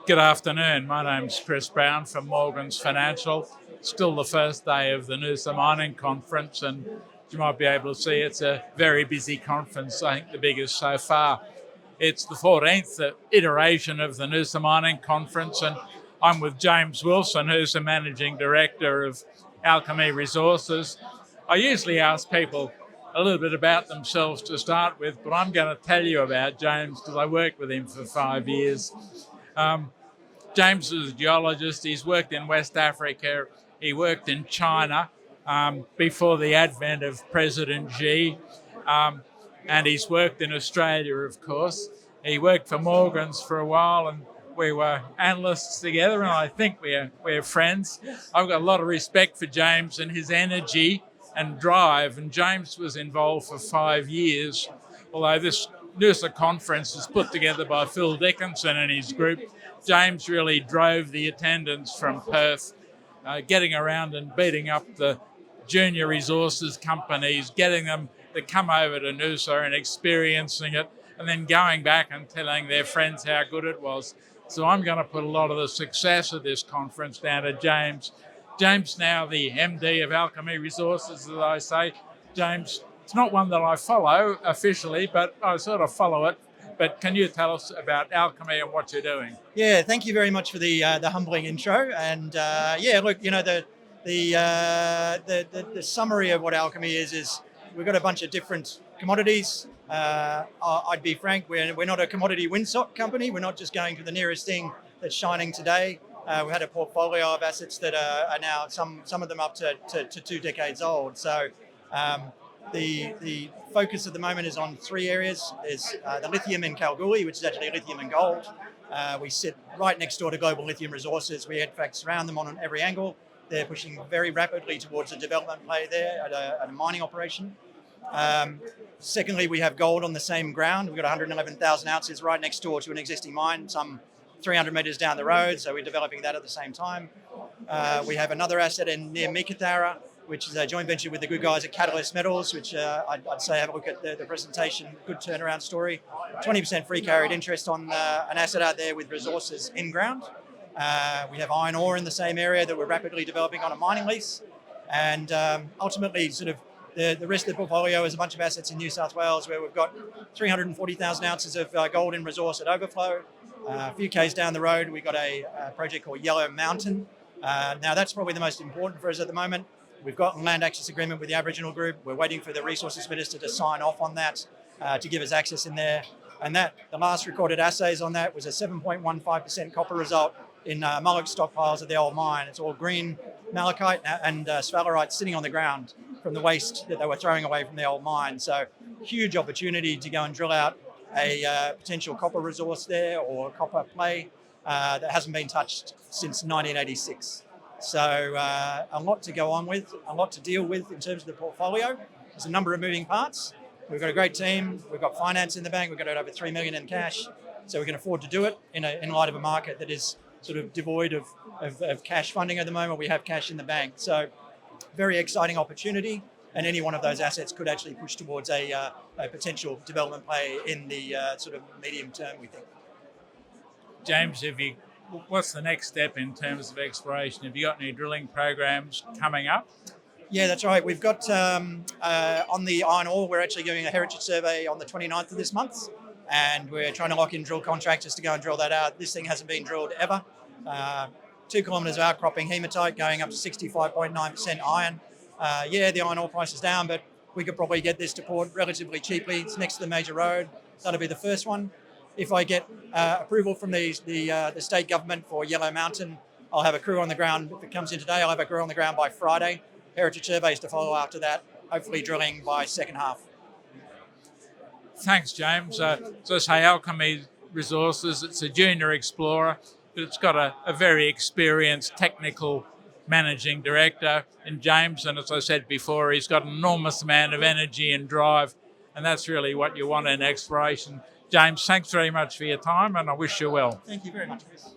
Good afternoon. My name's Chris Brown from Morgans Financial. Still the first day of the Noosa Mining Conference, and you might be able to see it's a very busy conference, I think the biggest so far. It's the 14th iteration of the Noosa Mining Conference, and I'm with James Wilson, who's the Managing Director of Alchemy Resources. I usually ask people a little bit about themselves to start with, but I'm going to tell you about James because I worked with him for 5 years. James is a geologist. He's worked in West Africa. He worked in China before the advent of President Xi. And he's worked in Australia, of course. He worked for Morgans for a while, and we were analysts together, and I think we're friends. I've got a lot of respect for James and his energy and drive, and James was involved for 5 years, although this Noosa conference is put together by Phil Dickinson and his group. James really drove the attendance from Perth, getting around and beating up the junior resources companies, getting them to come over to Noosa and experiencing it, and then going back and telling their friends how good it was. So I'm going to put a lot of the success of this conference down to James. James now the MD of Alchemy Resources, as I say. James, it's not one that I follow officially, but I sort of follow it. But can you tell us about Alchemy and what you're doing? Yeah, thank you very much for the humbling intro. And look, you know, the summary of what Alchemy is we've got a bunch of different commodities. I'd be frank, we're not a commodity windsock company. We're not just going for the nearest thing that's shining today. We had a portfolio of assets that are now some of them up to 2 decades old. So the focus at the moment is on 3 areas. There's the lithium in Kalgoorlie, which is actually lithium and gold. We sit right next door to Global Lithium Resources. We in fact surround them on every angle. They're pushing very rapidly towards a development play there at a mining operation. Secondly, we have gold on the same ground. We've got 111,000 ounces right next door to an existing mine, some 300 metres down the road, so we're developing that at the same time. We have another asset near Meekatharra, which is a joint venture with the good guys at Catalyst Metals, which I'd say have a look at the presentation, good turnaround story. 20% free carried interest on an asset out there with resources in ground. We have iron ore in the same area that we're rapidly developing on a mining lease. And ultimately, sort of the rest of the portfolio is a bunch of assets in New South Wales where we've got 340,000 ounces of gold in resource at overflow. A few k's down the road, we've got a project called Yellow Mountain. Now, that's probably the most important for us at the moment. We've got a land access agreement with the Aboriginal group. We're waiting for the Resources Minister to sign off on that to give us access in there. And the last recorded assays on that was a 7.15% copper result in mullock stockpiles at the old mine. It's all green malachite and sphalerite sitting on the ground from the waste that they were throwing away from the old mine. So huge opportunity to go and drill out a potential copper resource there or copper play that hasn't been touched since 1986. So a lot to go on with, a lot to deal with in terms of the portfolio. There's a number of moving parts. We've got a great team. We've got finance in the bank. We've got over $3 million in cash. So we can afford to do it in light of a market that is sort of devoid of cash funding at the moment. We have cash in the bank. So very exciting opportunity. And any one of those assets could actually push towards a potential development play in the sort of medium term, we think. James, what's the next step in terms of exploration? Have you got any drilling programs coming up? Yeah, that's right. We've got on the iron ore, we're actually doing a heritage survey on the 29th of this month, and we're trying to lock in drill contractors to go and drill that out. This thing hasn't been drilled ever. 2 kilometres of outcropping hematite going up to 65.9% iron. The iron ore price is down, but we could probably get this to port relatively cheaply. It's next to the major road. That'll be the first one. If I get approval from the state government for Yellow Mountain, I'll have a crew on the ground. If it comes in today, I'll have a crew on the ground by Friday. Heritage surveys to follow after that, hopefully drilling by second half. Thanks, James. So I say Alchemy Resources, it's a junior explorer, but it's got a very experienced technical managing director in James. And as I said before, he's got an enormous amount of energy and drive. And that's really what you want in exploration. James, thanks very much for your time, and I wish you well. Thank you very much, Chris.